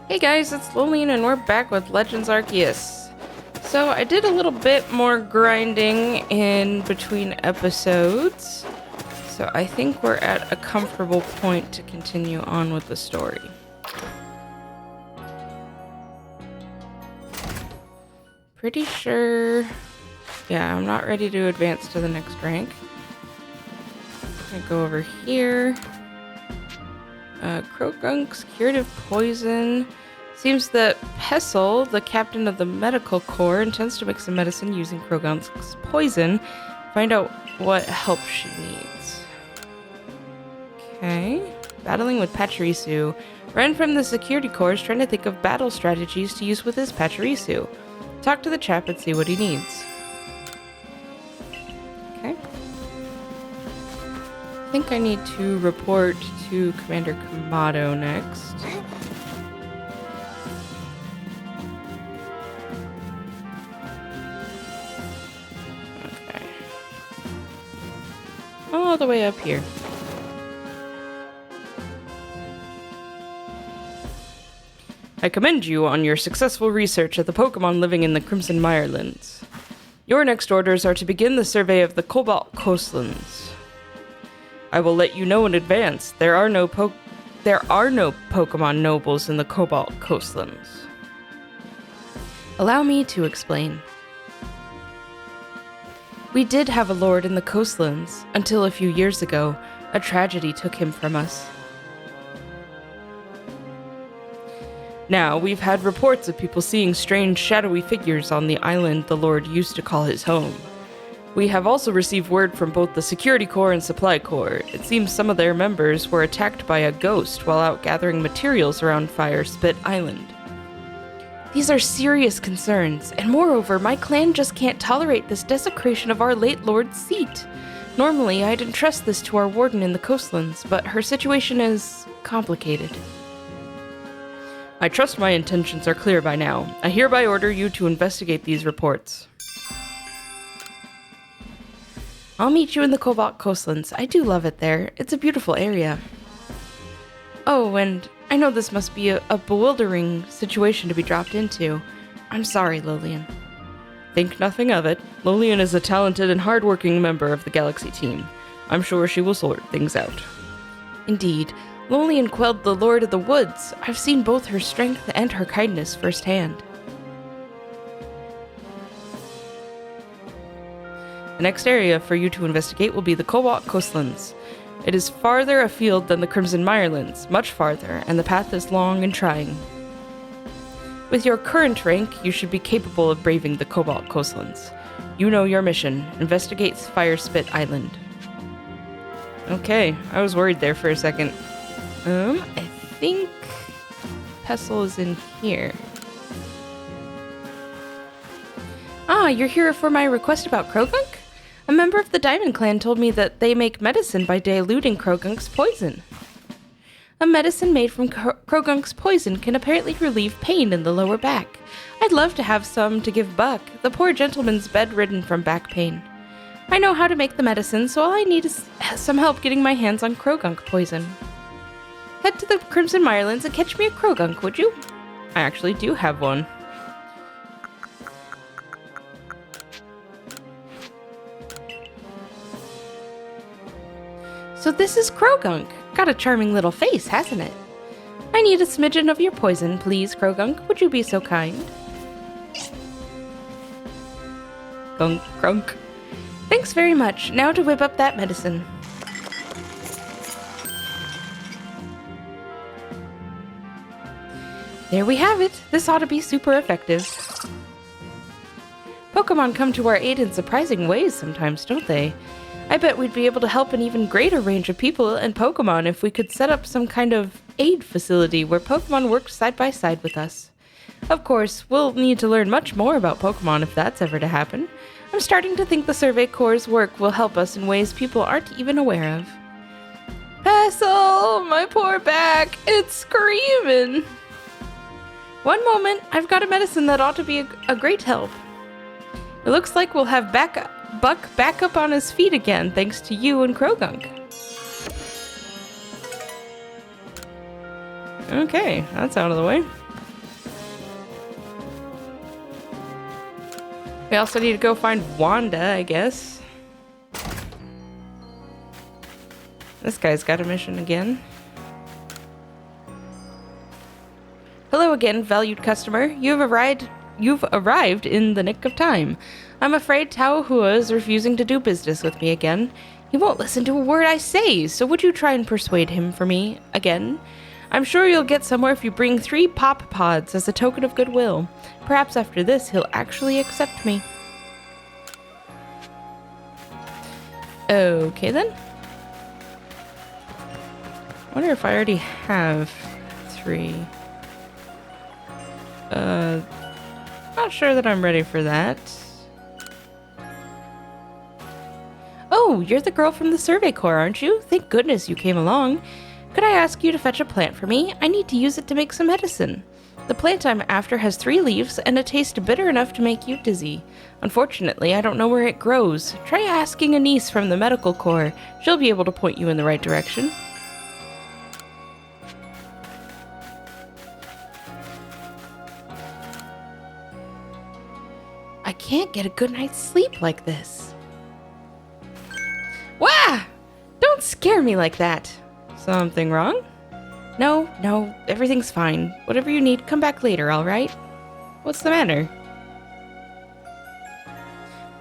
Hey guys, it's Lillian and we're back with Legends Arceus. So I did a little bit more grinding in between episodes, so I think we're at a comfortable point to continue on with the story. Pretty sure... yeah, I'm not ready to advance to the next rank. I'm gonna go over here. Croagunk's curative poison. Seems that Pestle, the captain of the medical corps, intends to make some medicine using Croagunk's poison. Find out what help she needs. Okay. Battling with Pachirisu. Ren from the security corps is trying to think of battle strategies to use with his Pachirisu. Talk to the chap and see what he needs. Okay. I think I need to report to Commander Kamado next. Okay. All the way up here. I commend you on your successful research of the Pokemon living in the Crimson Mirelands. Your next orders are to begin the survey of the Cobalt Coastlands. I will let you know in advance, there are no Pokemon nobles in the Cobalt Coastlands. Allow me to explain. We did have a lord in the coastlands, until a few years ago, a tragedy took him from us. Now, we've had reports of people seeing strange shadowy figures on the island the lord used to call his home. We have also received word from both the Security Corps and Supply Corps. It seems some of their members were attacked by a ghost while out gathering materials around Fire Spit Island. These are serious concerns, and moreover, my clan just can't tolerate this desecration of our late lord's seat. Normally, I'd entrust this to our warden in the coastlands, but her situation is complicated. I trust my intentions are clear by now. I hereby order you to investigate these reports. I'll meet you in the Cobalt Coastlands. I do love it there. It's a beautiful area. Oh, and I know this must be a bewildering situation to be dropped into. I'm sorry, Lillian. Think nothing of it. Lillian is a talented and hardworking member of the Galaxy team. I'm sure she will sort things out. Indeed. Lillian quelled the Lord of the Woods. I've seen both her strength and her kindness firsthand. The next area for you to investigate will be the Cobalt Coastlands. It is farther afield than the Crimson Mirelands, much farther, and the path is long and trying. With your current rank, you should be capable of braving the Cobalt Coastlands. You know your mission. Investigate Fire Spit Island. Okay, I was worried there for a second. I think Pestle is in here. Ah, you're here for my request about Croagunk? A member of the Diamond Clan told me that they make medicine by diluting Croagunk's poison. A medicine made from Croagunk's poison can apparently relieve pain in the lower back. I'd love to have some to give Buck. The poor gentleman's bedridden from back pain. I know how to make the medicine, so all I need is some help getting my hands on Croagunk poison. Head to the Crimson Mirelands and catch me a Croagunk, would you? I actually do have one. So this is Croagunk. Got a charming little face, hasn't it? I need a smidgen of your poison, please, Croagunk. Would you be so kind? Gunk, grunk. Thanks very much. Now to whip up that medicine. There we have it. This ought to be super effective. Pokemon come to our aid in surprising ways sometimes, don't they? I bet we'd be able to help an even greater range of people and Pokemon if we could set up some kind of aid facility where Pokemon worked side by side with us. Of course, we'll need to learn much more about Pokemon if that's ever to happen. I'm starting to think the Survey Corps' work will help us in ways people aren't even aware of. Pestle, my poor back, it's screaming. One moment, I've got a medicine that ought to be a great help. It looks like we'll have Buck back up on his feet again, thanks to you and Croagunk. Okay, that's out of the way. We also need to go find Wanda, I guess. This guy's got a mission again. Hello again, valued customer. You've arrived in the nick of time. I'm afraid Tao Hua is refusing to do business with me again. He won't listen to a word I say, so would you try and persuade him for me again? I'm sure you'll get somewhere if you bring 3 pop pods as a token of goodwill. Perhaps after this, he'll actually accept me. Okay then. I wonder if I already have 3. Not sure that I'm ready for that. Oh, you're the girl from the Survey Corps, aren't you? Thank goodness you came along. Could I ask you to fetch a plant for me? I need to use it to make some medicine. The plant I'm after has 3 leaves and a taste bitter enough to make you dizzy. Unfortunately, I don't know where it grows. Try asking a niece from the Medical Corps. She'll be able to point you in the right direction. I can't get a good night's sleep like this. Wah! Don't scare me like that. Something wrong? No, everything's fine. Whatever you need, come back later, alright? What's the matter?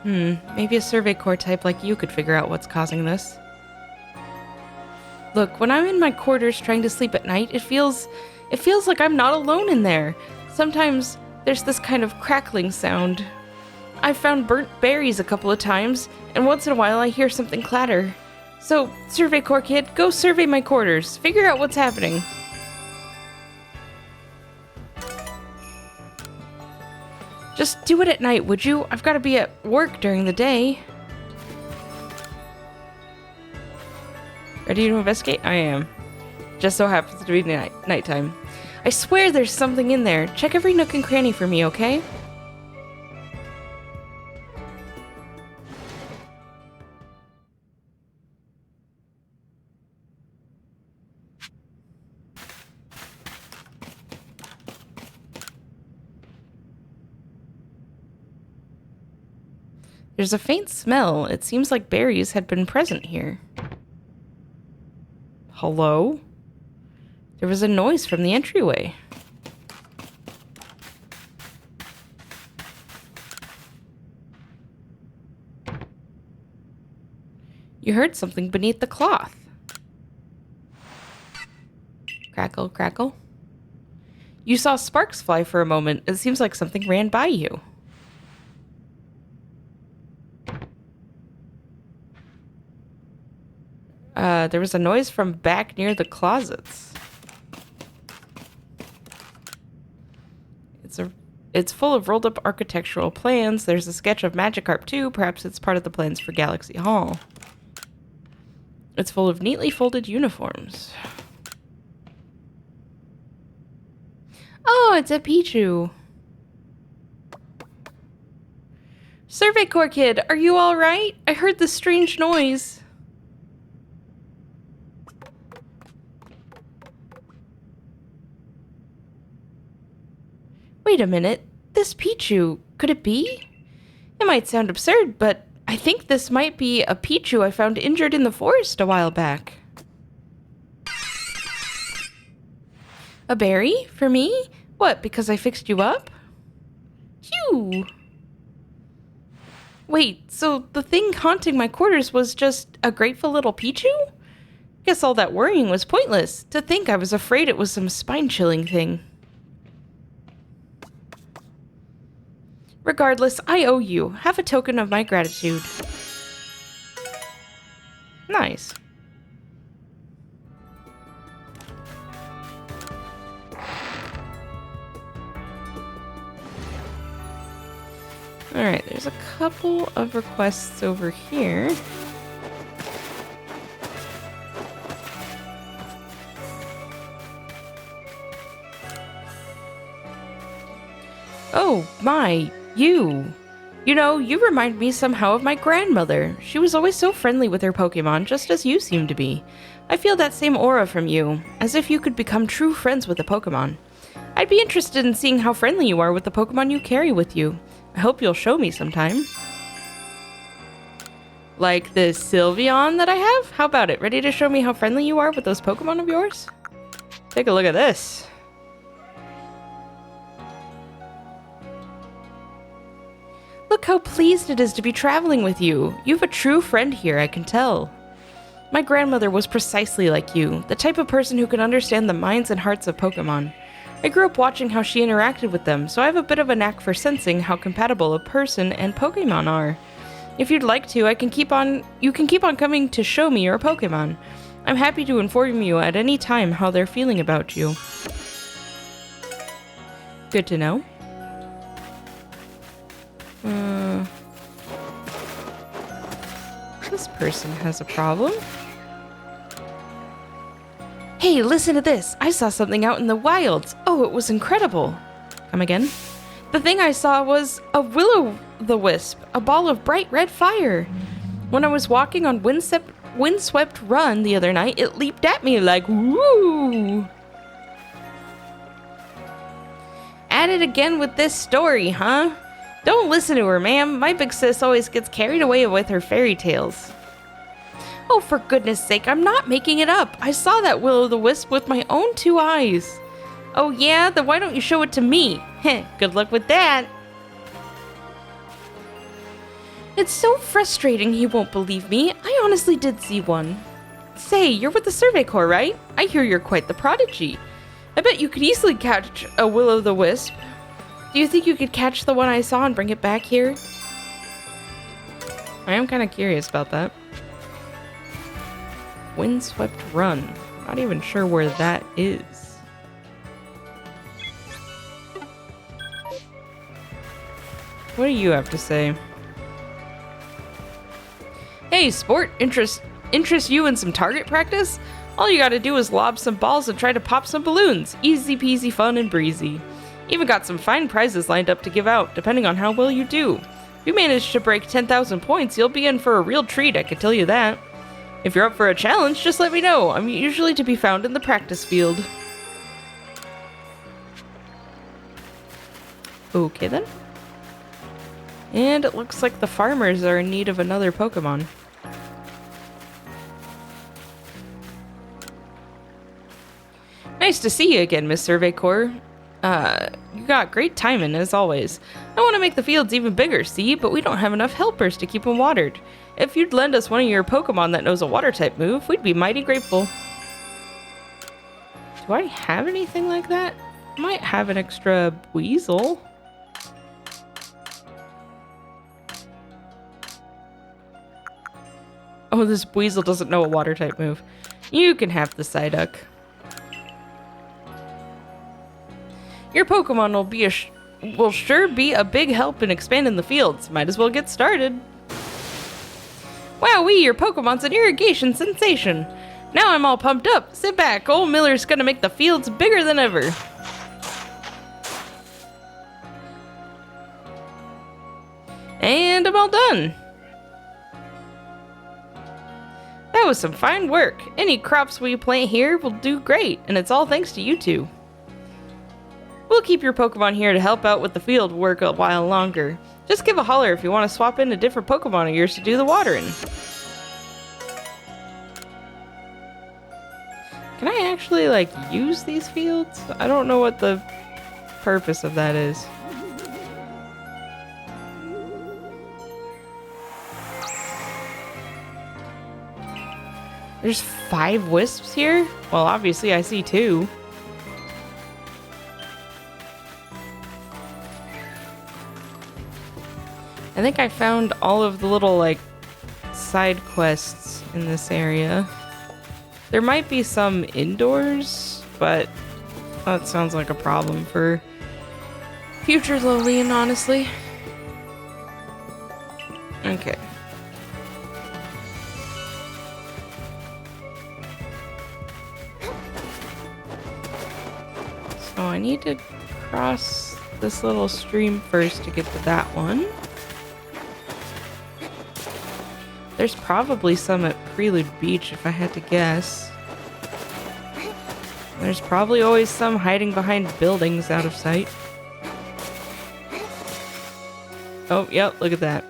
Maybe a Survey Corps type like you could figure out what's causing this. Look, when I'm in my quarters trying to sleep at night, it feels like I'm not alone in there. Sometimes there's this kind of crackling sound. I've found burnt berries a couple of times, and once in a while I hear something clatter. So, Survey Corps kid, go survey my quarters. Figure out what's happening. Just do it at night, would you? I've got to be at work during the day. Ready to investigate? I am. Just so happens to be nighttime. I swear there's something in there. Check every nook and cranny for me, okay? There's a faint smell. It seems like berries had been present here. Hello? There was a noise from the entryway. You heard something beneath the cloth. Crackle, crackle. You saw sparks fly for a moment. It seems like something ran by you. There was a noise from back near the closets. It's full of rolled up architectural plans. There's a sketch of Magikarp too. Perhaps it's part of the plans for Galaxy Hall. It's full of neatly folded uniforms. Oh, it's a Pichu. Survey Corps kid, are you all right? I heard this strange noise. Wait a minute. This Pichu, could it be? It might sound absurd, but I think this might be a Pichu I found injured in the forest a while back. A berry? For me? What, because I fixed you up? Phew! Wait, so the thing haunting my quarters was just a grateful little Pichu? Guess all that worrying was pointless. To think I was afraid it was some spine-chilling thing. Regardless, I owe you. Have a token of my gratitude. Nice. Alright, there's a couple of requests over here. Oh, my. You know, you remind me somehow of my grandmother. She was always so friendly with her Pokemon, just as you seem to be. I feel that same aura from you, as if you could become true friends with a Pokemon. I'd be interested in seeing how friendly you are with the Pokemon you carry with you. I hope you'll show me sometime. Like this Sylveon that I have? How about it? Ready to show me how friendly you are with those Pokemon of yours? Take a look at this. Look how pleased it is to be traveling with you. You have a true friend here, I can tell. My grandmother was precisely like you, the type of person who can understand the minds and hearts of Pokemon. I grew up watching how she interacted with them, so I have a bit of a knack for sensing how compatible a person and Pokemon are. If you'd like to, you can keep on coming to show me your Pokemon. I'm happy to inform you at any time how they're feeling about you. Good to know. This person has a problem. Hey, listen to this. I saw something out in the wilds. Oh, it was incredible. Come again? The thing I saw was a will-o'-the-wisp, a ball of bright red fire. When I was walking on Windswept Run the other night, it leaped at me like, woo! At it again with this story, huh? Don't listen to her, ma'am. My big sis always gets carried away with her fairy tales. Oh, for goodness sake, I'm not making it up. I saw that will-o'-the-wisp with my own 2 eyes. Oh yeah? Then why don't you show it to me? Heh, good luck with that. It's so frustrating he won't believe me. I honestly did see one. Say, you're with the Survey Corps, right? I hear you're quite the prodigy. I bet you could easily catch a will-o'-the-wisp. Do you think you could catch the one I saw and bring it back here? I am kind of curious about that. Windswept Run. Not even sure where that is. What do you have to say? Hey, sport, interest you in some target practice? All you gotta do is lob some balls and try to pop some balloons. Easy peasy, fun and breezy. Even got some fine prizes lined up to give out, depending on how well you do. If you manage to break 10,000 points, you'll be in for a real treat, I can tell you that. If you're up for a challenge, just let me know. I'm usually to be found in the practice field. Okay then. And it looks like the farmers are in need of another Pokemon. Nice to see you again, Miss Survey Corps. You got great timing, as always. I want to make the fields even bigger, see? But we don't have enough helpers to keep them watered. If you'd lend us one of your Pokemon that knows a water-type move, we'd be mighty grateful. Do I have anything like that? I might have an extra Weasel. Oh, this Weasel doesn't know a water-type move. You can have the Psyduck. Your Pokemon will sure be a big help in expanding the fields. Might as well get started. Wowee, your Pokemon's an irrigation sensation. Now I'm all pumped up. Sit back, old Miller's gonna make the fields bigger than ever. And I'm all done. That was some fine work. Any crops we plant here will do great, and it's all thanks to you two. We'll keep your Pokemon here to help out with the field work a while longer. Just give a holler if you want to swap in a different Pokemon of yours to do the watering. Can I actually, like, use these fields? I don't know what the purpose of that is. There's 5 wisps here? Well, obviously I see 2. I think I found all of the little, like, side quests in this area. There might be some indoors, but that sounds like a problem for future Lolian, honestly. Okay. So I need to cross this little stream first to get to that one. There's probably some at Prelude Beach if I had to guess. There's probably always some hiding behind buildings out of sight. Oh, yep, look at that.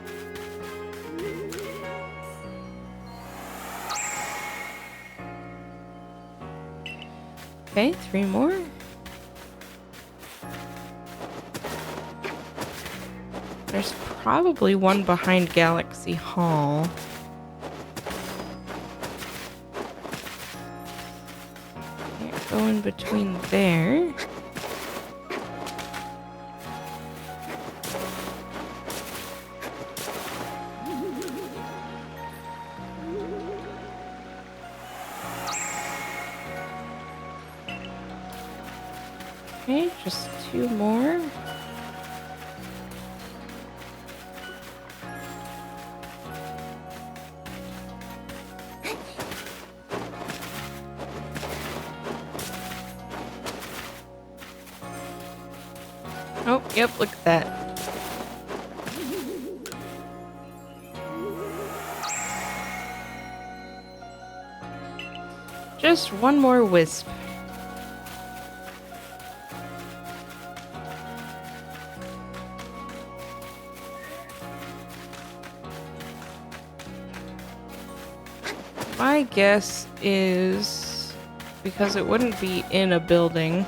Okay, 3 more. There's probably one behind Galaxy Hall. Can't go in between there. Okay, just 2 more. Oh, yep, look at that. Just 1 more wisp. My guess is because it wouldn't be in a building.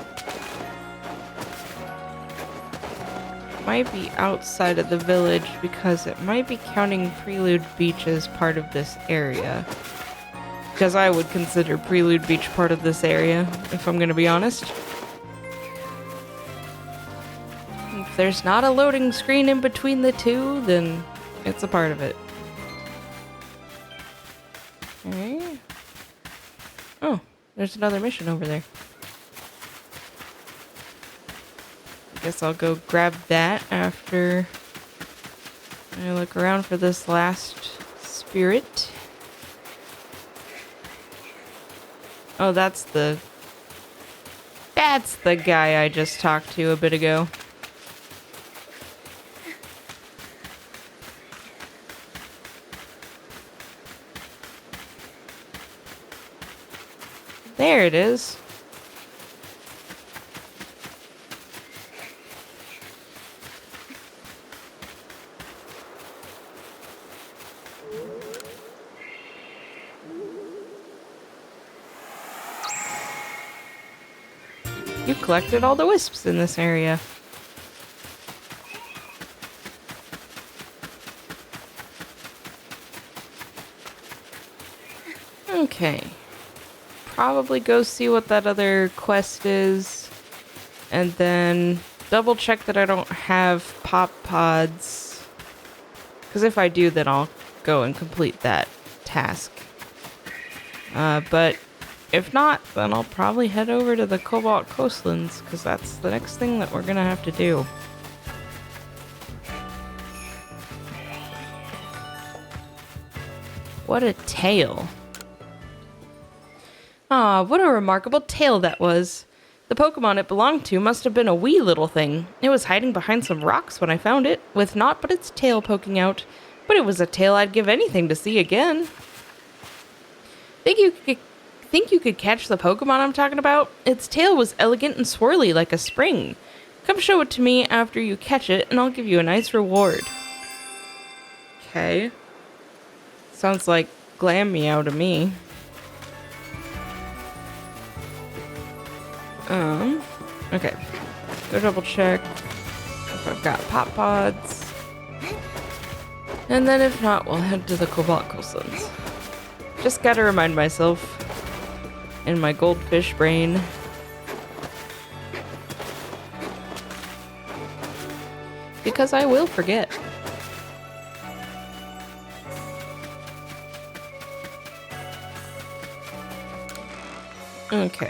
It might be outside of the village because it might be counting Prelude Beach as part of this area. Because I would consider Prelude Beach part of this area, if I'm gonna be honest. If there's not a loading screen in between the two, then it's a part of it. Okay. Oh, there's another mission over there. I guess I'll go grab that after I look around for this last spirit. Oh, that's the guy I just talked to a bit ago. There it is. You collected all the wisps in this area. Okay. Probably go see what that other quest is. And then double check that I don't have pop pods. Because if I do, then I'll go and complete that task. But if not, then I'll probably head over to the Cobalt Coastlands, because that's the next thing that we're gonna have to do. What a tale. Ah, what a remarkable tale that was. The Pokemon it belonged to must have been a wee little thing. It was hiding behind some rocks when I found it, with naught but its tail poking out. But it was a tail I'd give anything to see again. Think you could catch the Pokemon I'm talking about? Its tail was elegant and swirly like a spring. Come show it to me after you catch it, and I'll give you a nice reward. Okay. Sounds like Glam Meow to me. Okay. Go double check if I've got pop pods. And then if not, we'll head to the Cobalt Coastlands. Just gotta remind myself in my goldfish brain. Because I will forget. Okay.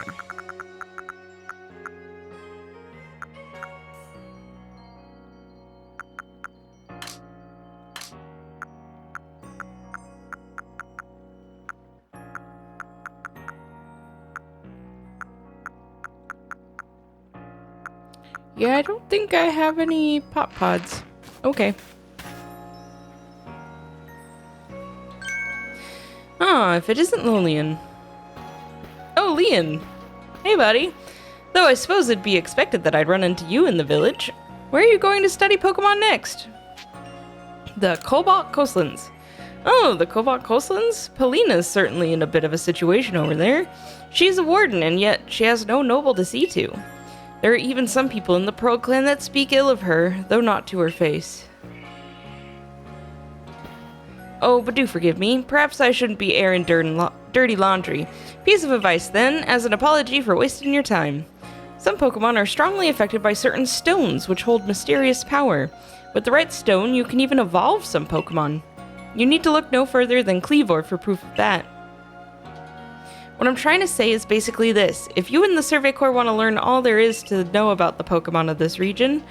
Yeah, I don't think I have any pop pods. Okay. Ah, if it isn't Lolian. Oh, Leon. Hey, buddy. Though I suppose it'd be expected that I'd run into you in the village. Where are you going to study Pokemon next? The Cobalt Coastlands. Oh, the Cobalt Coastlands? Polina's certainly in a bit of a situation over there. She's a warden, and yet she has no noble to see to. There are even some people in the Pearl Clan that speak ill of her, though not to her face. Oh, but do forgive me. Perhaps I shouldn't be airing dirty laundry. Piece of advice, then, as an apology for wasting your time. Some Pokemon are strongly affected by certain stones, which hold mysterious power. With the right stone, you can even evolve some Pokemon. You need to look no further than Cleavor for proof of that. What I'm trying to say is basically this. If you and the Survey Corps want to learn all there is to know about the Pokemon of this region,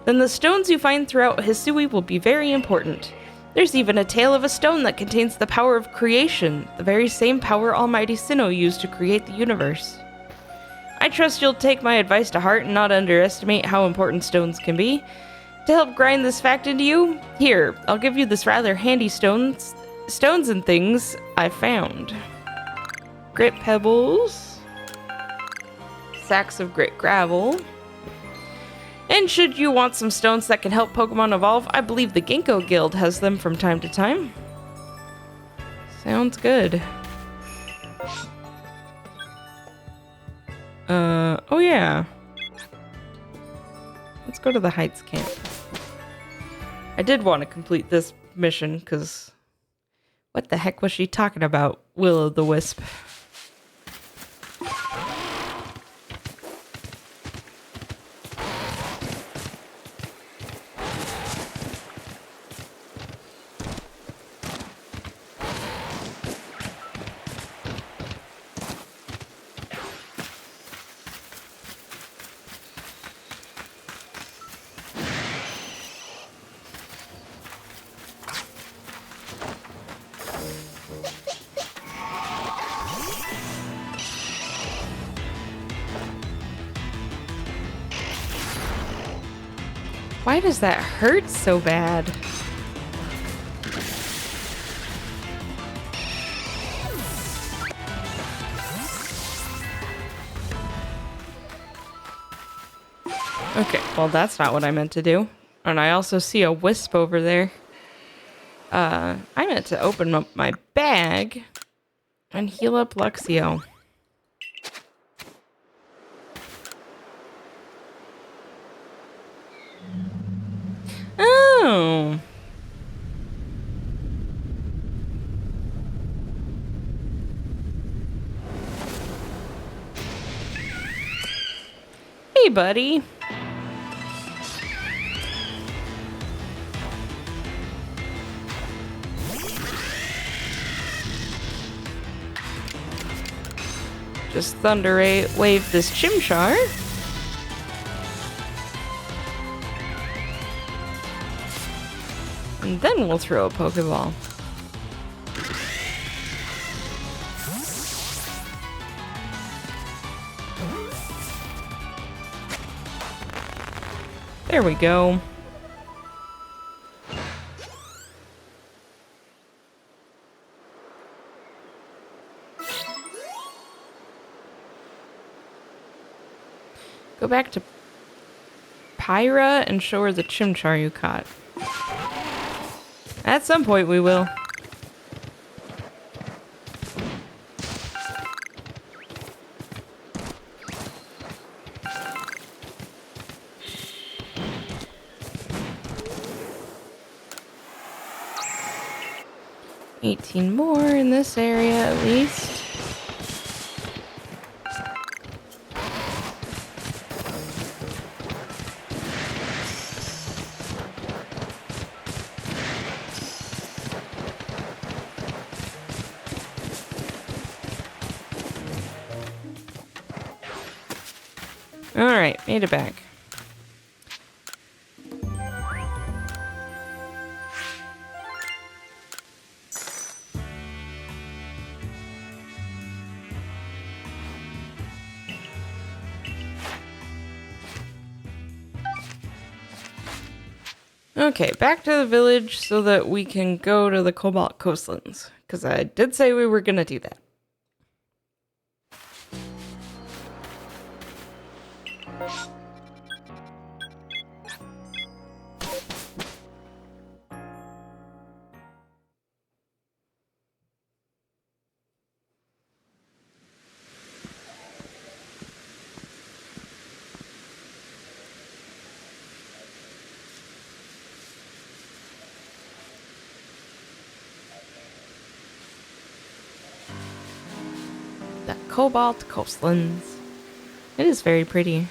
then the stones you find throughout Hisui will be very important. There's even a tale of a stone that contains the power of creation, the very same power Almighty Sinnoh used to create the universe. I trust you'll take my advice to heart and not underestimate how important stones can be. To help grind this fact into you, here, I'll give you this rather handy stones and things I found. Grit pebbles, sacks of grit gravel, and should you want some stones that can help Pokemon evolve, I believe the Ginkgo Guild has them from time to time. Sounds good. Oh yeah. Let's go to the Heights camp. I did want to complete this mission, because what the heck was she talking about, Will-O-the-Wisp? Why does that hurt so bad? Okay, well that's not what I meant to do. And I also see a wisp over there. I meant to open up my bag and heal up Luxio. Oh. Hey, buddy. Just Thunder Wave this Chimchar. And then we'll throw a Pokeball. There we go. Go back to Pyra and show her the Chimchar you caught. At some point we will. $18 more in this area at least. Alright, made it back. Okay, back to the village so that we can go to the Cobalt Coastlands. Because I did say we were going to do that. cobalt coastlands. It is very pretty.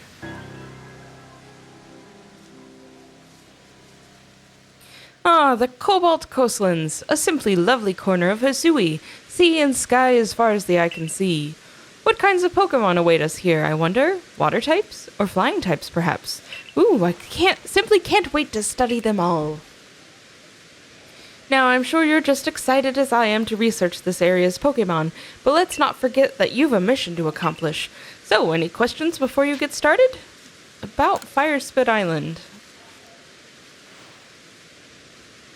Ah, the cobalt coastlands, a simply lovely corner of Hisui, sea and sky as far as the eye can see. What kinds of Pokemon await us here, I wonder? Water types? Or flying types, perhaps? Ooh, I simply can't wait to study them all. Now, I'm sure you're just excited as I am to research this area's Pokemon, but let's not forget that you've a mission to accomplish. So, any questions before you get started? About Firespit Island.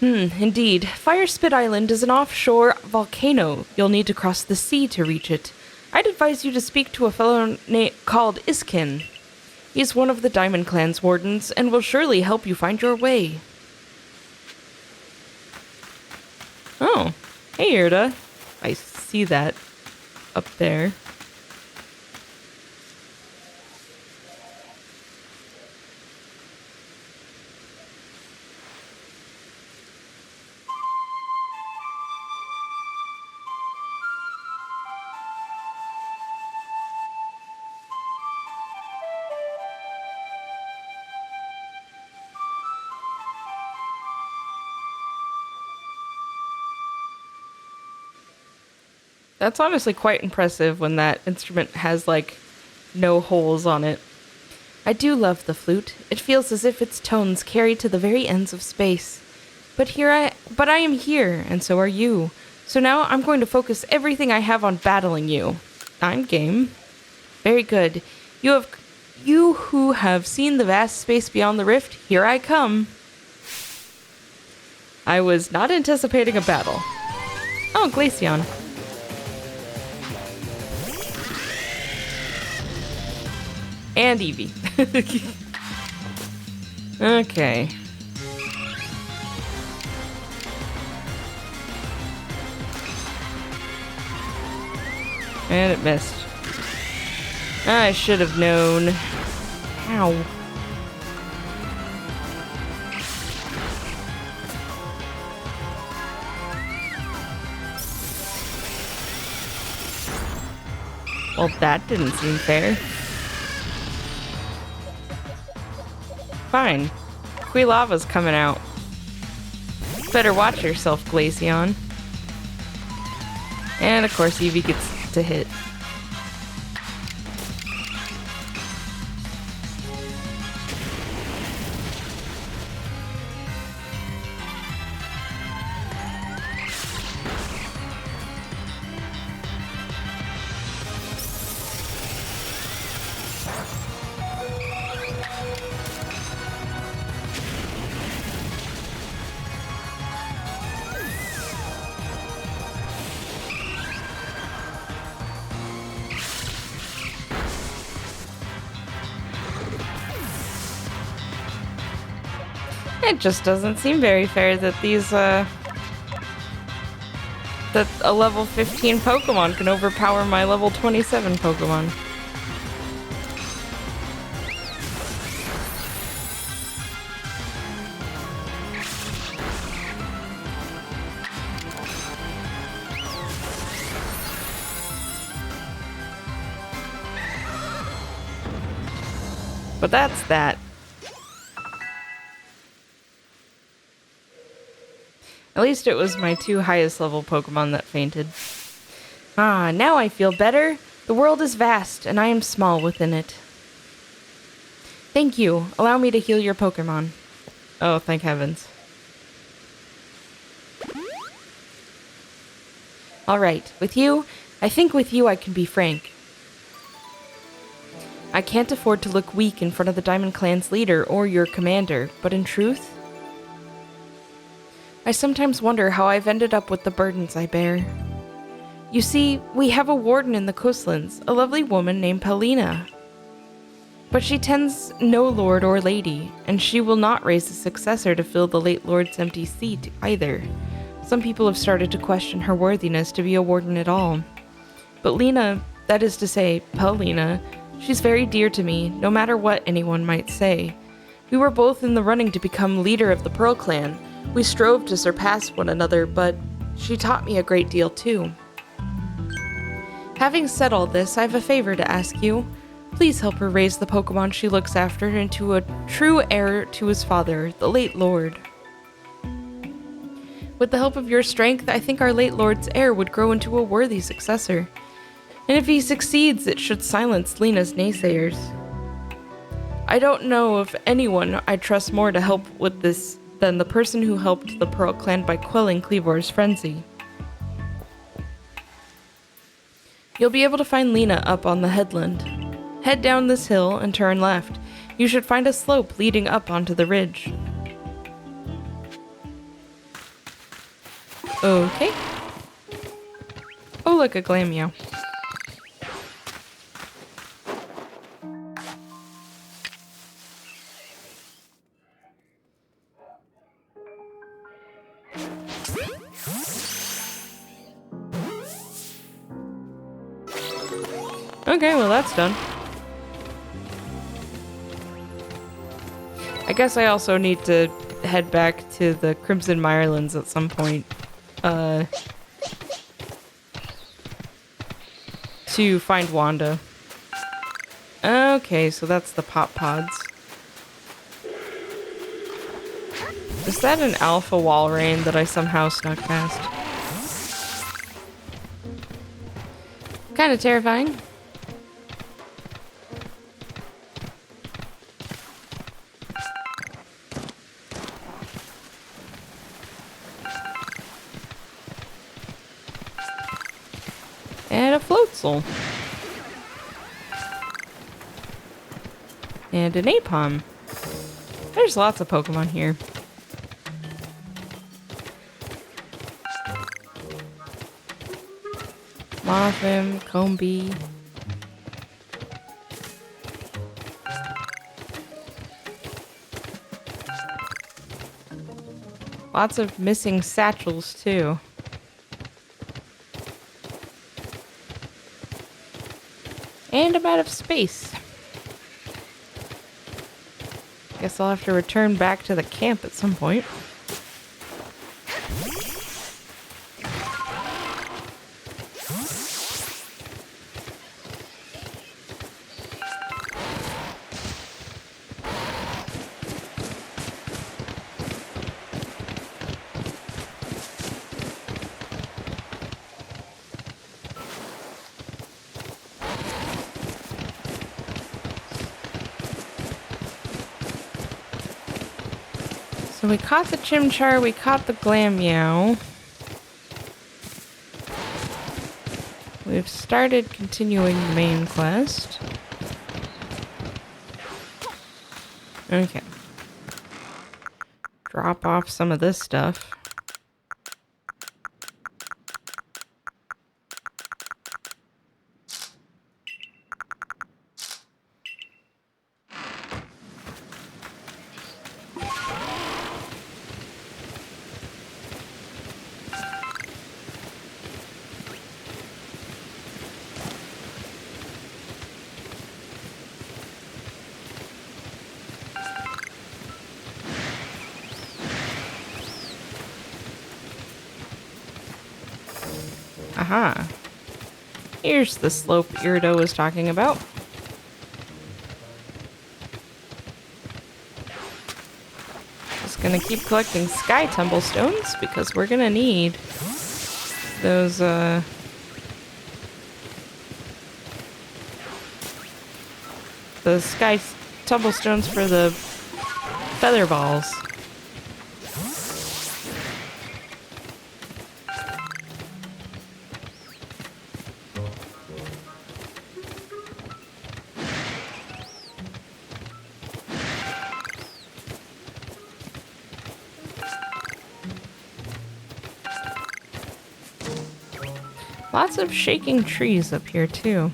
Indeed. Firespit Island is an offshore volcano. You'll need to cross the sea to reach it. I'd advise you to speak to a fellow called Iskin. He's one of the Diamond Clan's wardens and will surely help you find your way. Oh, hey Erda. I see that up there. That's honestly quite impressive when that instrument has, like, no holes on it. I do love the flute. It feels as if its tones carry to the very ends of space. But I am here, and so are you. So now I'm going to focus everything I have on battling you. I'm game. Very good. You who have seen the vast space beyond the rift, here I come. I was not anticipating a battle. Oh, Glaceon. And Eevee. Okay. And it missed. I should have known. Ow. Well, that didn't seem fair. Fine. Quilava's coming out. Better watch yourself, Glaceon. And of course, Eevee gets to hit. It just doesn't seem very fair that that a level 15 Pokemon can overpower my level 27 Pokemon. But that's that. At least it was my 2 highest level Pokemon that fainted. Ah, now I feel better. The world is vast, and I am small within it. Thank you. Allow me to heal your Pokemon. Oh, thank heavens. Alright, with you, I think with you I can be frank. I can't afford to look weak in front of the Diamond Clan's leader or your commander, but in truth, I sometimes wonder how I've ended up with the burdens I bear. You see, we have a warden in the coastlands, a lovely woman named Paulina. But she tends no lord or lady, and she will not raise a successor to fill the late lord's empty seat either. Some people have started to question her worthiness to be a warden at all. But Lena, that is to say, Paulina, she's very dear to me, no matter what anyone might say. We were both in the running to become leader of the Pearl Clan. We strove to surpass one another, but she taught me a great deal too. Having said all this, I have a favor to ask you. Please help her raise the Pokemon she looks after into a true heir to his father, the late Lord. With the help of your strength, I think our late Lord's heir would grow into a worthy successor. And if he succeeds, it should silence Lena's naysayers. I don't know of anyone I trust more to help with this than the person who helped the Pearl Clan by quelling Kleavor's frenzy. You'll be able to find Lena up on the headland. Head down this hill and turn left. You should find a slope leading up onto the ridge. Okay. Oh, look, a Glammeow. Okay, well that's done. I guess I also need to head back to the Crimson Mirelands at some point. To find Wanda. Okay, so that's the Pop Pods. Is that an Alpha Walrein that I somehow snuck past? Kind of terrifying. And a Floatzel. And an Apom. There's lots of Pokemon here. Mothim, Combee. Lots of missing satchels, too. And I'm out of space. Guess I'll have to return back to the camp at some point. So we caught the Chimchar, we caught the Glammeow. We've started continuing the main quest. Okay. Drop off some of this stuff. Aha. Here's the slope Irido was talking about. Just gonna keep collecting Sky Tumblestones because we're gonna need those, the Sky Tumblestones for the Feather Balls. Lots of shaking trees up here, too.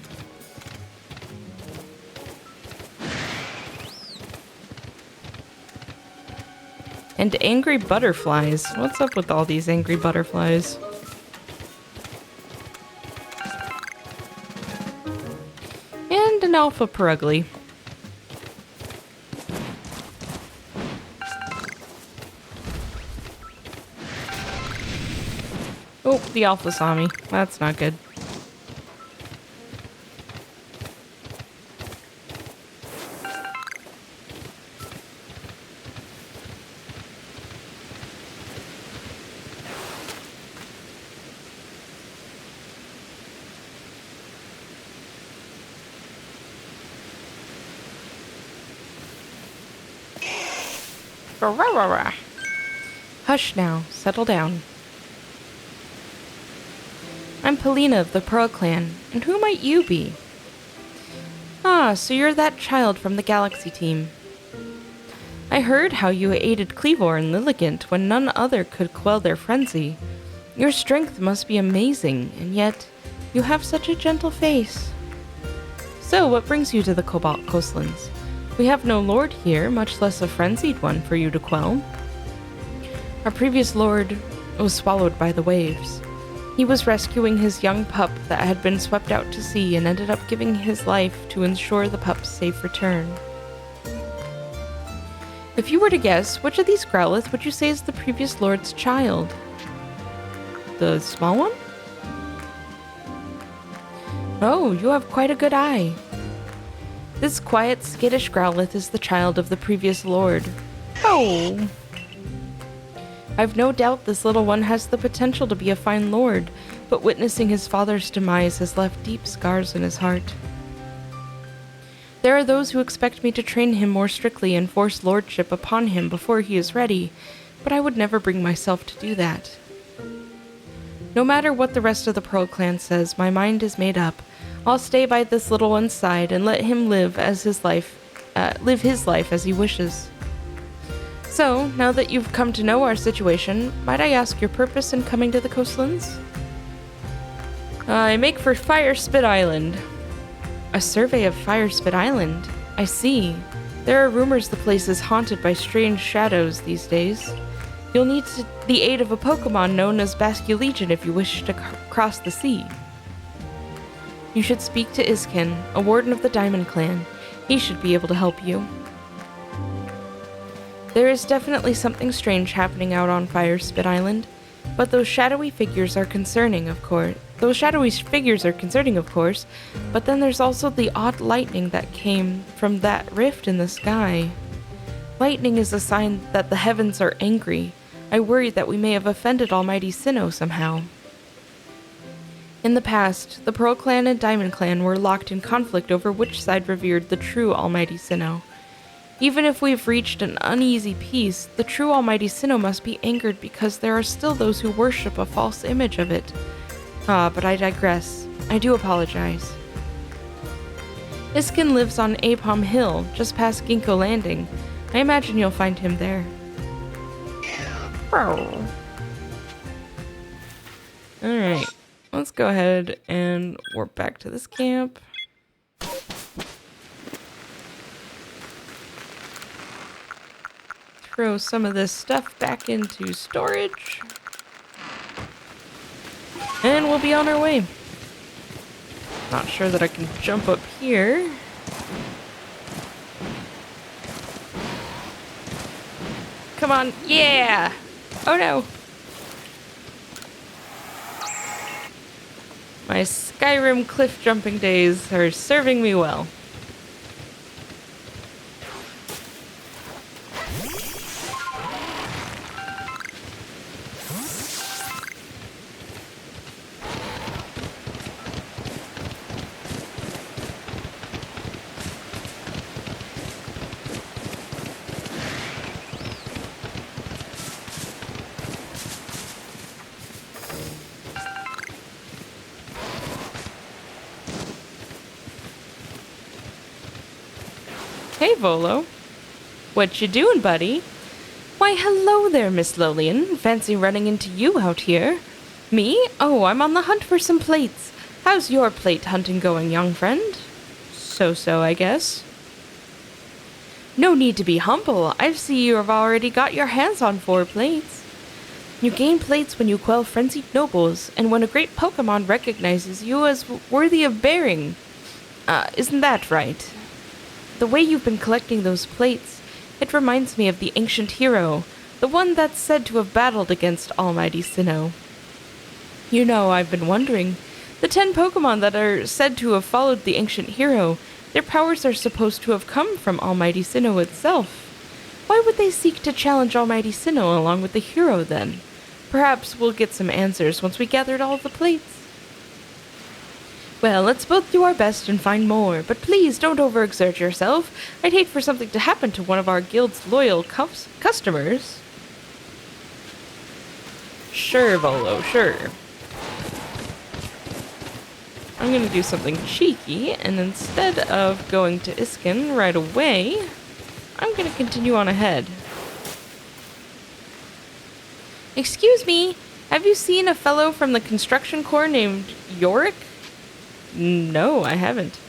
And angry butterflies. What's up with all these angry butterflies? And an alpha Perugly. Oh, the alpha saw me. That's not good. Hush now, settle down. I'm Polina of the Pearl Clan, and who might you be? Ah, so you're that child from the Galaxy team. I heard how you aided Cleavor and Lilligant when none other could quell their frenzy. Your strength must be amazing, and yet you have such a gentle face. So, what brings you to the Cobalt Coastlands? We have no lord here, much less a frenzied one for you to quell. Our previous lord was swallowed by the waves. He was rescuing his young pup that had been swept out to sea and ended up giving his life to ensure the pup's safe return. If you were to guess, which of these Growlithe would you say is the previous lord's child? The small one? Oh, you have quite a good eye. This quiet, skittish Growlithe is the child of the previous lord. Oh! I've no doubt this little one has the potential to be a fine lord, but witnessing his father's demise has left deep scars in his heart. There are those who expect me to train him more strictly and force lordship upon him before he is ready, but I would never bring myself to do that. No matter what the rest of the Pearl Clan says, my mind is made up. I'll stay by this little one's side and let him live his life as he wishes. So, now that you've come to know our situation, might I ask your purpose in coming to the coastlands? I make for Firespit Island. A survey of Firespit Island? I see. There are rumors the place is haunted by strange shadows these days. You'll need the aid of a Pokemon known as Basculegion if you wish to cross the sea. You should speak to Iskin, a warden of the Diamond Clan. He should be able to help you. There is definitely something strange happening out on Firespit Island, but those shadowy figures are concerning, of course. But then there's also the odd lightning that came from that rift in the sky. Lightning is a sign that the heavens are angry. I worry that we may have offended Almighty Sinnoh somehow. In the past, the Pearl Clan and Diamond Clan were locked in conflict over which side revered the true Almighty Sinnoh. Even if we've reached an uneasy peace, the true Almighty Sinnoh must be angered because there are still those who worship a false image of it. But I digress. I do apologize. Iskin lives on Apom Hill, just past Ginkgo Landing. I imagine you'll find him there. Alright, let's go ahead and warp back to this camp. Throw some of this stuff back into storage. And we'll be on our way. Not sure that I can jump up here. Come on, yeah! Oh no! My Skyrim cliff jumping days are serving me well. Hey, Volo. What you doing, buddy? Why, hello there, Miss Lolian. Fancy running into you out here. Me? Oh, I'm on the hunt for some plates. How's your plate hunting going, young friend? So-so, I guess. No need to be humble. I see you have already got your hands on 4 plates. You gain plates when you quell frenzied nobles, and when a great Pokemon recognizes you as worthy of bearing. Isn't that right? The way you've been collecting those plates, it reminds me of the ancient hero, the one that's said to have battled against Almighty Sinnoh. You know, I've been wondering, the 10 Pokemon that are said to have followed the ancient hero, their powers are supposed to have come from Almighty Sinnoh itself. Why would they seek to challenge Almighty Sinnoh along with the hero, then? Perhaps we'll get some answers once we gathered all the plates. Well, let's both do our best and find more, but please don't overexert yourself. I'd hate for something to happen to one of our guild's loyal customers. Sure, Volo, sure. I'm gonna do something cheeky, and instead of going to Iskin right away, I'm gonna continue on ahead. Excuse me, have you seen a fellow from the construction corps named Yorick? No, I haven't.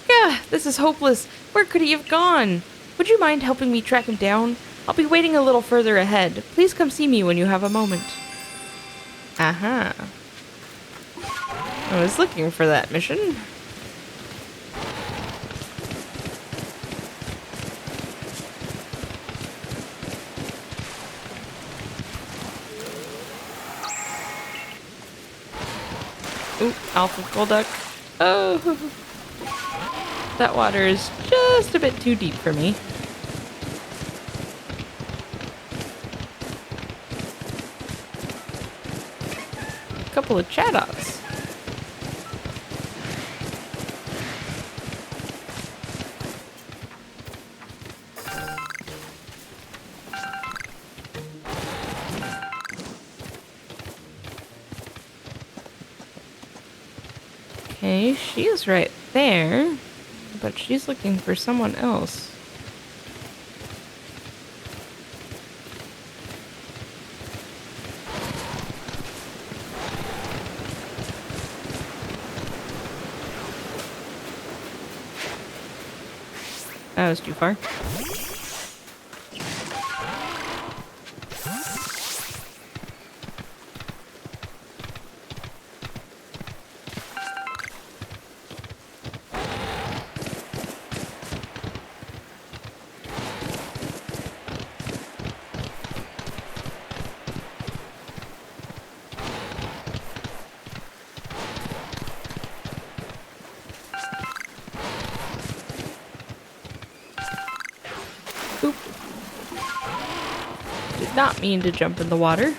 Gah, this is hopeless. Where could he have gone? Would you mind helping me track him down? I'll be waiting a little further ahead. Please come see me when you have a moment. Aha. I was looking for that mission. Ooh, alpha Golduck. Oh, that water is just a bit too deep for me. A couple of Chadots. Okay, she is right there, but she's looking for someone else. That was too far. Oop. Did not mean to jump in the water.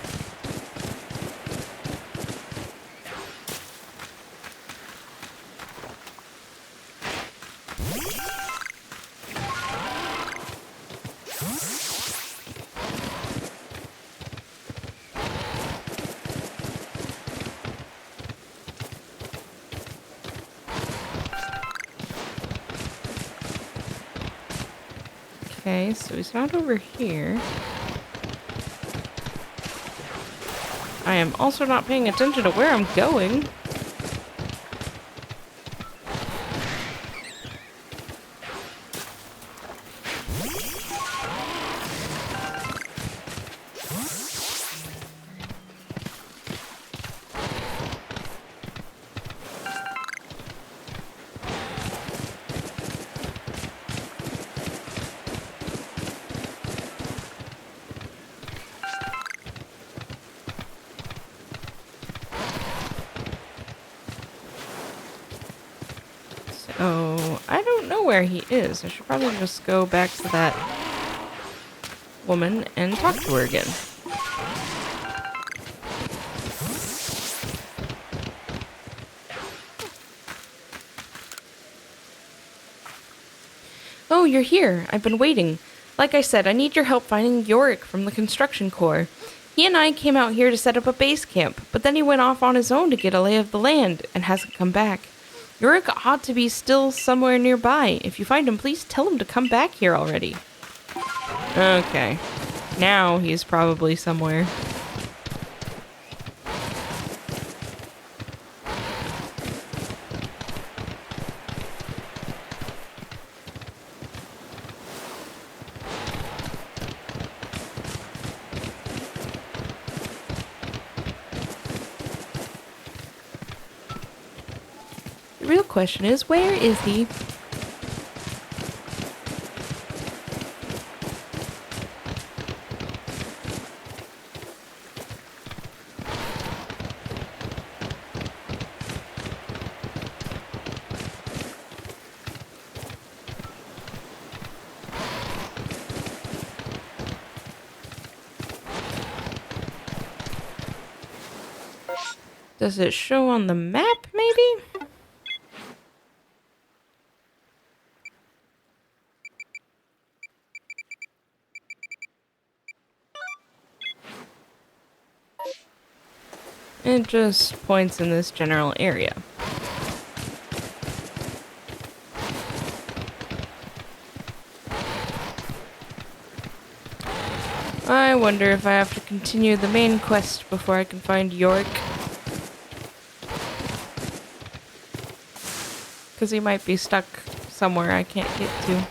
Okay, so he's not over here. I am also not paying attention to where I'm going. Oh, I don't know where he is. I should probably just go back to that woman and talk to her again. Oh, you're here. I've been waiting. Like I said, I need your help finding Yorick from the construction corps. He and I came out here to set up a base camp, but then he went off on his own to get a lay of the land and hasn't come back. Yorick ought to be still somewhere nearby. If you find him, please tell him to come back here already. Okay. Now he's probably somewhere. The real question is, where is he? Does it show on the map, maybe? It just points in this general area. I wonder if I have to continue the main quest before I can find Yorick. Because he might be stuck somewhere I can't get to.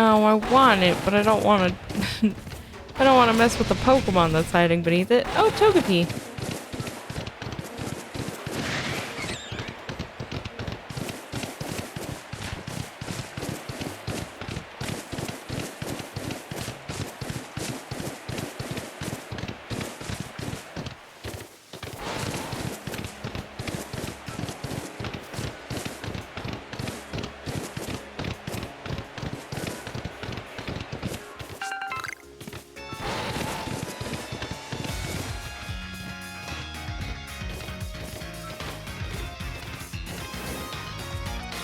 Oh, I want it, but I don't want to... I don't want to mess with the Pokemon that's hiding beneath it. Oh, Togepi.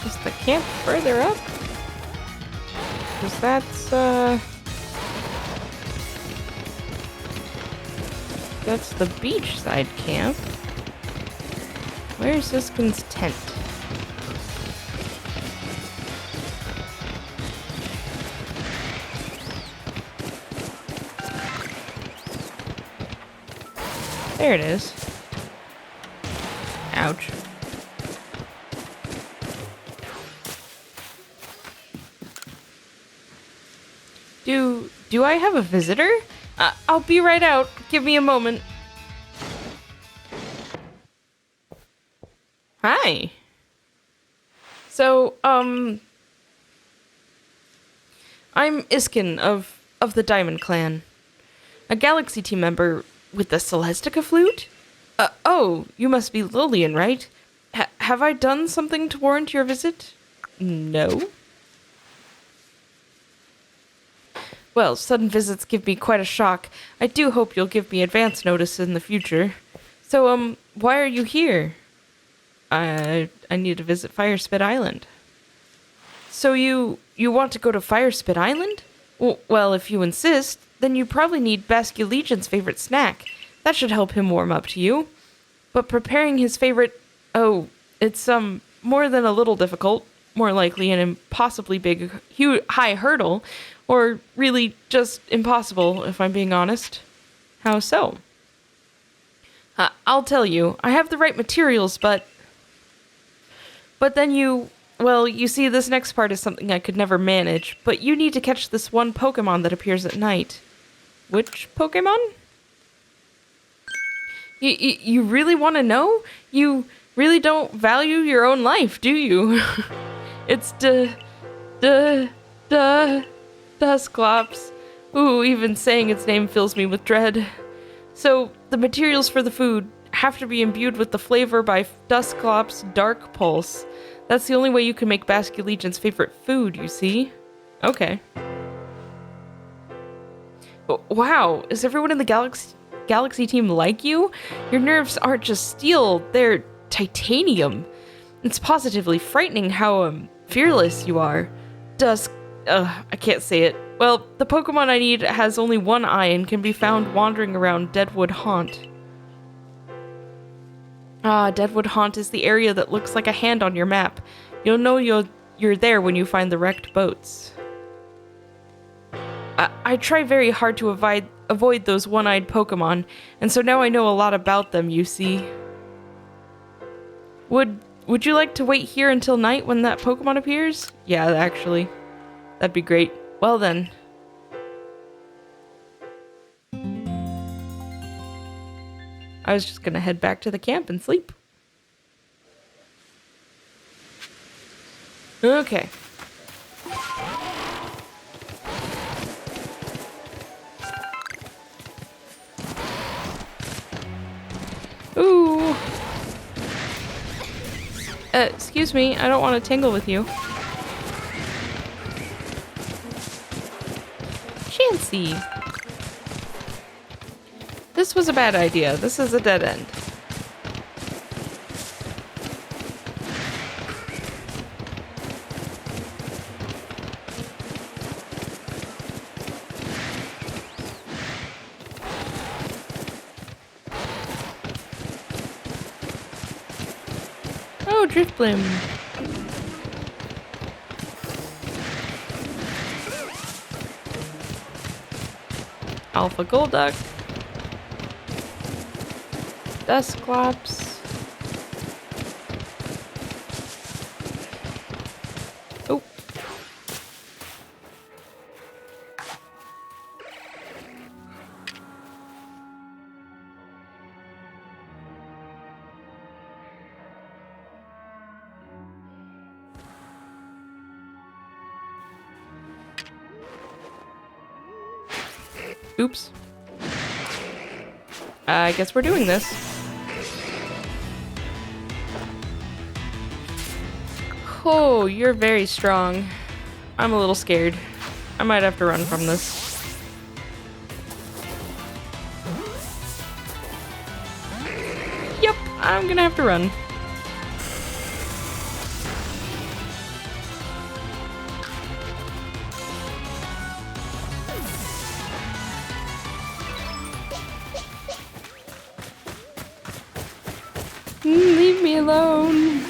Is the camp further up? Because that's the beachside camp. Where's Siskin's tent? There it is. Ouch. Do I have a visitor? I'll be right out. Give me a moment. Hi. So, I'm Iskin of the Diamond Clan. A Galaxy team member with the Celestica flute? Oh, you must be Lillian, right? Have I done something to warrant your visit? No. Well, sudden visits give me quite a shock. I do hope you'll give me advance notice in the future. So, why are you here? I need to visit Firespit Island. So you want to go to Firespit Island? Well, if you insist, then you probably need Basculegion's favorite snack. That should help him warm up to you. But preparing his favorite... Oh, it's, more than a little difficult. More likely an impossibly big, high hurdle. Or really just impossible, if I'm being honest. How so? I'll tell you. I have the right materials, but then you see, this next part is something I could never manage. But you need to catch this one Pokemon that appears at night. Which Pokemon? You really want to know? You really don't value your own life, do you? It's Dusclops. Ooh, even saying its name fills me with dread. So, the materials for the food have to be imbued with the flavor by Dusclops' Dark Pulse. That's the only way you can make Basculegion's favorite food, you see? Okay. Wow, is everyone in the Galaxy team like you? Your nerves aren't just steel, they're titanium. It's positively frightening how, fearless you are. I can't say it. Well, the Pokemon I need has only one eye and can be found wandering around Deadwood Haunt. Deadwood Haunt is the area that looks like a hand on your map. You'll know you're there when you find the wrecked boats. I try very hard to avoid those one-eyed Pokemon, and so now I know a lot about them, you see. Would you like to wait here until night when that Pokemon appears? Yeah, actually. That'd be great. Well then. I was just gonna head back to the camp and sleep. Okay. Ooh. Excuse me, I don't want to tangle with you. see. This was a bad idea. This is a dead end. Oh, drift bloom. Alpha Golduck. Dusclops. Oh. Oops. I guess we're doing this. Oh, you're very strong. I'm a little scared. I might have to run from this. Yep, I'm gonna have to run. Leave me alone.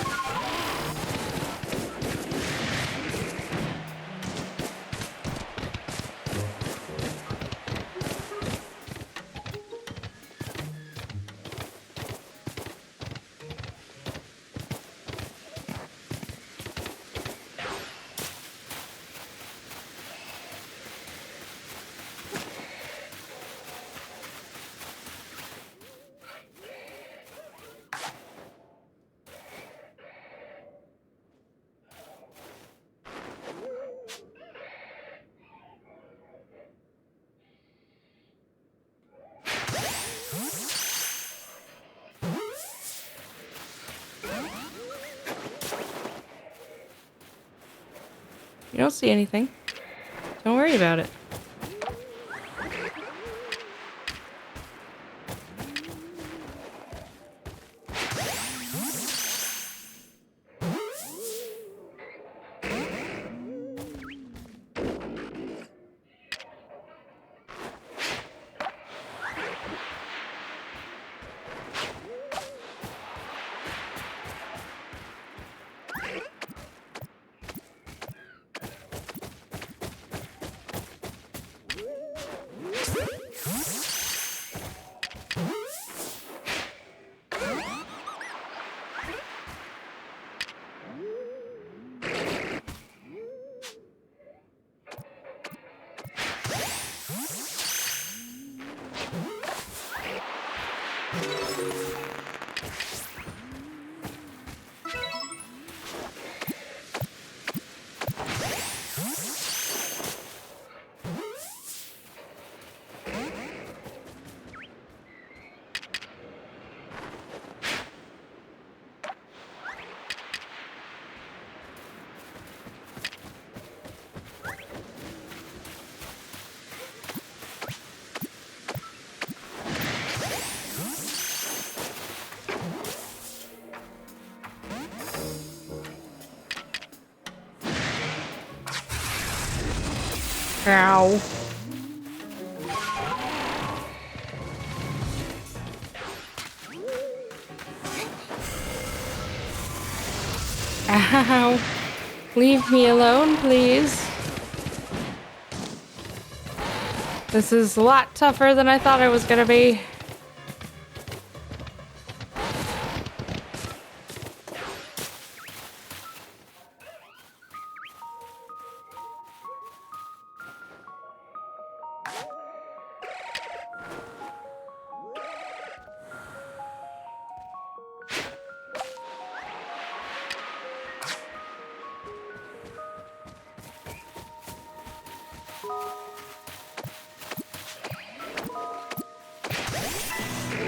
You don't see anything. Don't worry about it. Ow. Ow. Leave me alone, please. This is a lot tougher than I thought it was gonna be.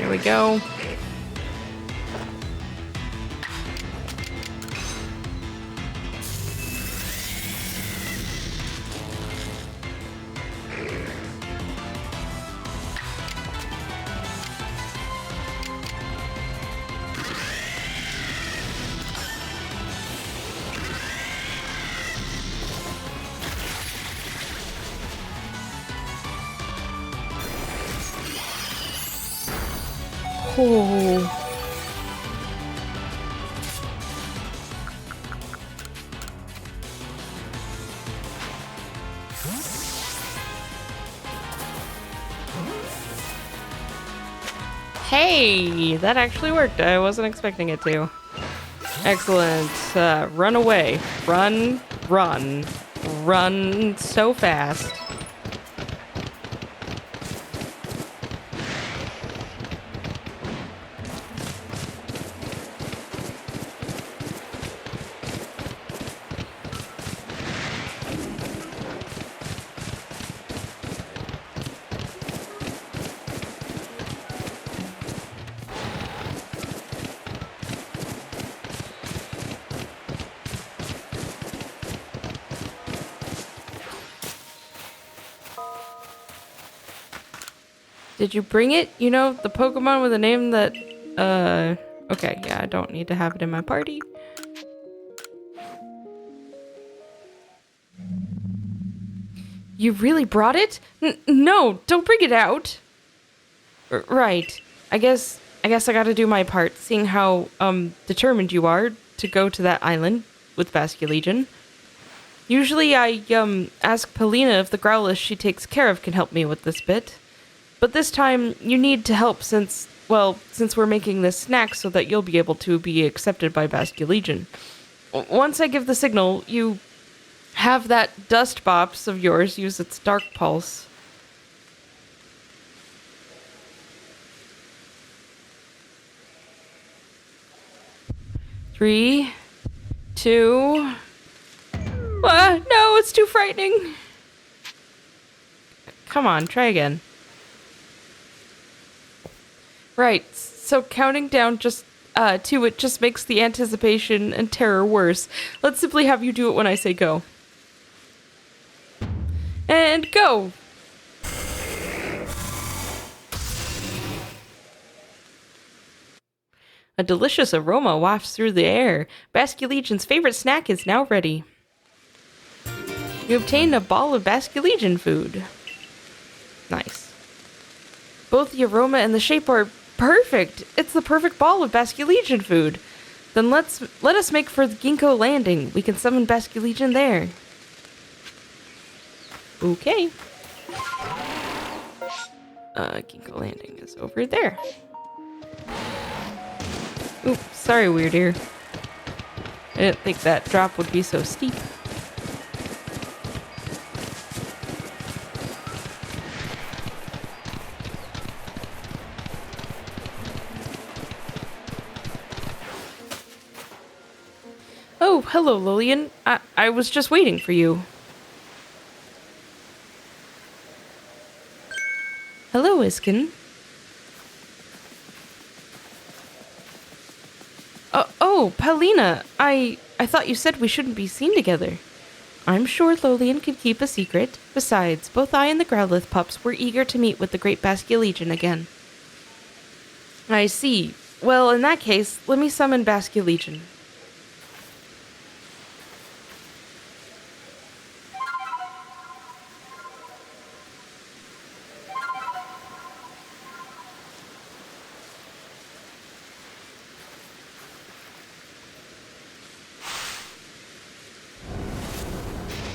Here we go. Oh. Hey, that actually worked. I wasn't expecting it to. Excellent. Run away. Run, run, run so fast. Did you bring it? You know, the Pokemon with a name that, okay, yeah, I don't need to have it in my party. You really brought it? No, don't bring it out. Right. I guess I gotta do my part, seeing how, determined you are to go to that island with Basculegion. Usually I, ask Polina if the Growlithe she takes care of can help me with this bit. But this time, you need to help since we're making this snack so that you'll be able to be accepted by Basculegion. Once I give the signal, you have that dust bops of yours use its dark pulse. Three, two... no, it's too frightening. Come on, try again. Right, so counting down just to it just makes the anticipation and terror worse. Let's simply have you do it when I say go. And go! A delicious aroma wafts through the air. Basculegion's favorite snack is now ready. You obtain a ball of Basculegion food. Nice. Both the aroma and the shape are perfect. It's the perfect ball of Basculegion food. Then let us make for the Ginkgo landing. We can summon Basculegion there. Okay. Ginkgo landing is over there. Oops, sorry, weird ear. I didn't think that drop would be so steep. Oh, hello, Lillian. I was just waiting for you. Hello, Iskin. Oh, Paulina. I thought you said we shouldn't be seen together. I'm sure Lillian could keep a secret. Besides, both I and the Growlithe pups were eager to meet with the great Basculegion again. I see. Well, in that case, let me summon Basculegion.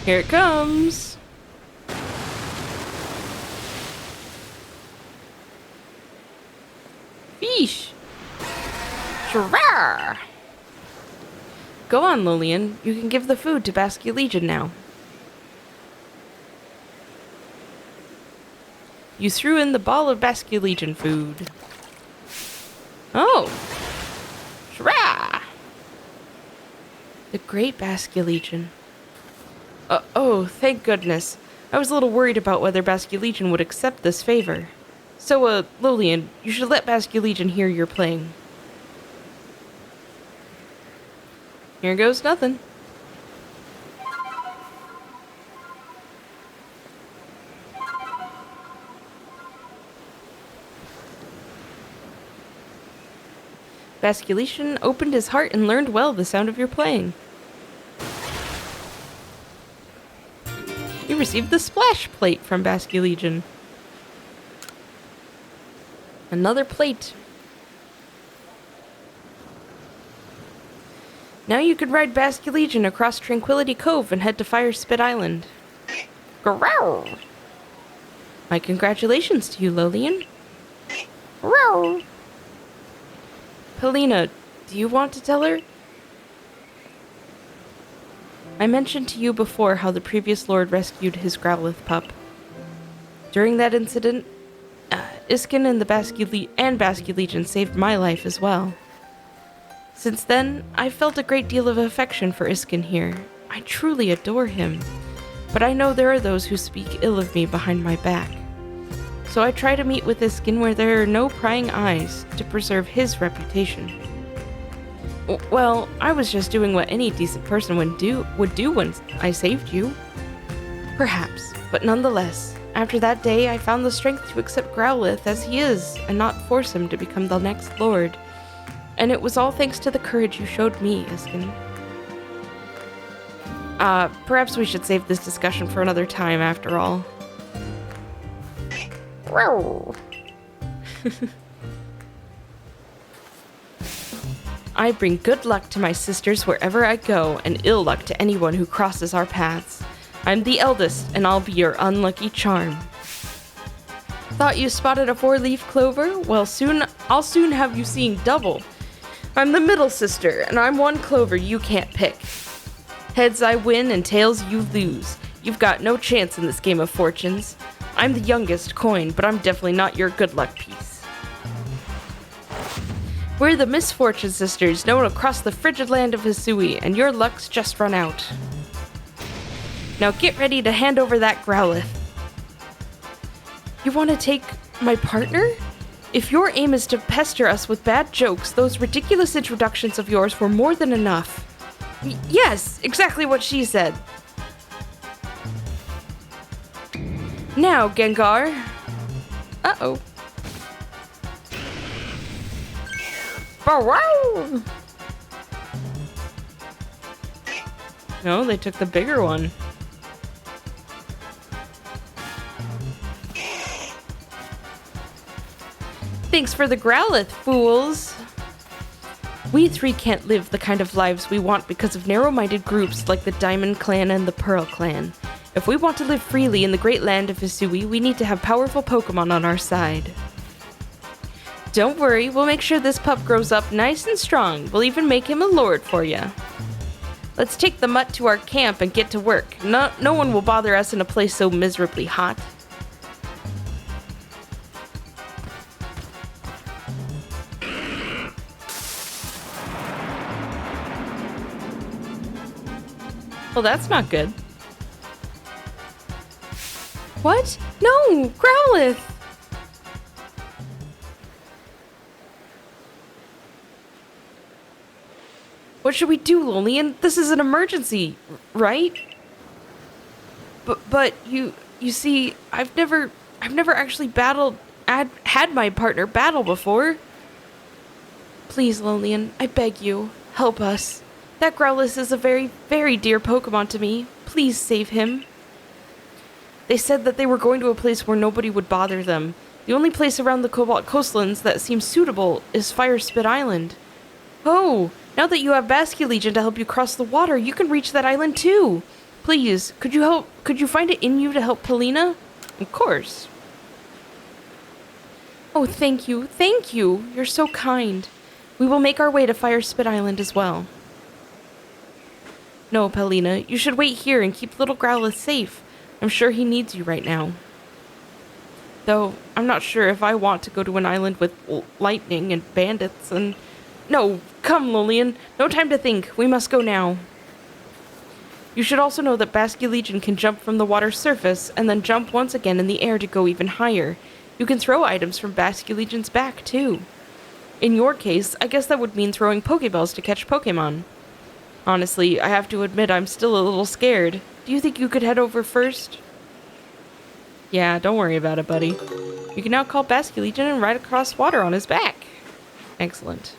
Here it comes. Fish. Shrrr. Go on, Lillian. You can give the food to Basculegion now. You threw in the ball of Basculegion food. Oh. Shrrr. The great Basculegion. Oh, thank goodness. I was a little worried about whether Basculegion would accept this favor. So, Lillian, you should let Basculegion hear you're playing. Here goes nothing. Basculegion opened his heart and learned well the sound of your playing. You received the splash plate from Basculegion. Another plate. Now you can ride Basculegion across Tranquility Cove and head to Firespit Island. Growl! My congratulations to you, Lillian. Growl! Polina, do you want to tell her? I mentioned to you before how the previous lord rescued his Growlithe pup. During that incident, Iskin and Basculegion saved my life as well. Since then, I've felt a great deal of affection for Iskin here. I truly adore him, but I know there are those who speak ill of me behind my back. So I try to meet with Iskin where there are no prying eyes to preserve his reputation. Well, I was just doing what any decent person would do when I saved you. Perhaps, but nonetheless, after that day I found the strength to accept Growlithe as he is and not force him to become the next lord. And it was all thanks to the courage you showed me, Iskin. Perhaps we should save this discussion for another time after all. I bring good luck to my sisters wherever I go, and ill luck to anyone who crosses our paths. I'm the eldest, and I'll be your unlucky charm. Thought you spotted a 4-leaf clover? Well, I'll soon have you seeing double. I'm the middle sister, and I'm one clover you can't pick. Heads I win, and tails you lose. You've got no chance in this game of fortunes. I'm the youngest Goin, but I'm definitely not your good luck piece. We're the Misfortune Sisters, known across the frigid land of Hisui, and your luck's just run out. Now get ready to hand over that Growlithe. You want to take my partner? If your aim is to pester us with bad jokes, those ridiculous introductions of yours were more than enough. Yes, exactly what she said. Now, Gengar. Uh-oh. Wow! No, they took the bigger one. Thanks for the Growlithe, fools! We three can't live the kind of lives we want because of narrow-minded groups like the Diamond Clan and the Pearl Clan. If we want to live freely in the great land of Hisui, we need to have powerful Pokemon on our side. Don't worry, we'll make sure this pup grows up nice and strong. We'll even make him a lord for ya. Let's take the mutt to our camp and get to work. No one will bother us in a place so miserably hot. Well, that's not good. What? No! Growlithe! What should we do, Lillian? This is an emergency, right? But you see, I've never actually had my partner battle before. Please, Lillian, I beg you, help us. That Growlithe is a very, very dear Pokemon to me. Please save him. They said that they were going to a place where nobody would bother them. The only place around the Cobalt Coastlands that seems suitable is Firespit Island. Oh, now that you have Basculegion to help you cross the water, you can reach that island too. Please, could you find it in you to help Polina? Of course. Oh, thank you. You're so kind. We will make our way to Firespit Island as well. No, Polina, you should wait here and keep little Growlithe safe. I'm sure he needs you right now. Though, I'm not sure if I want to go to an island with lightning and bandits and... No, come, Lillian. No time to think. We must go now. You should also know that Basculegion can jump from the water's surface and then jump once again in the air to go even higher. You can throw items from Basculegion's back, too. In your case, I guess that would mean throwing Pokeballs to catch Pokemon. Honestly, I have to admit I'm still a little scared. Do you think you could head over first? Yeah, don't worry about it, buddy. You can now call Basculegion and ride across water on his back. Excellent.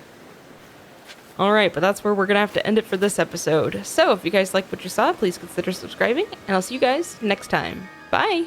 Alright, but that's where we're going to have to end it for this episode. So, if you guys liked what you saw, please consider subscribing, and I'll see you guys next time. Bye!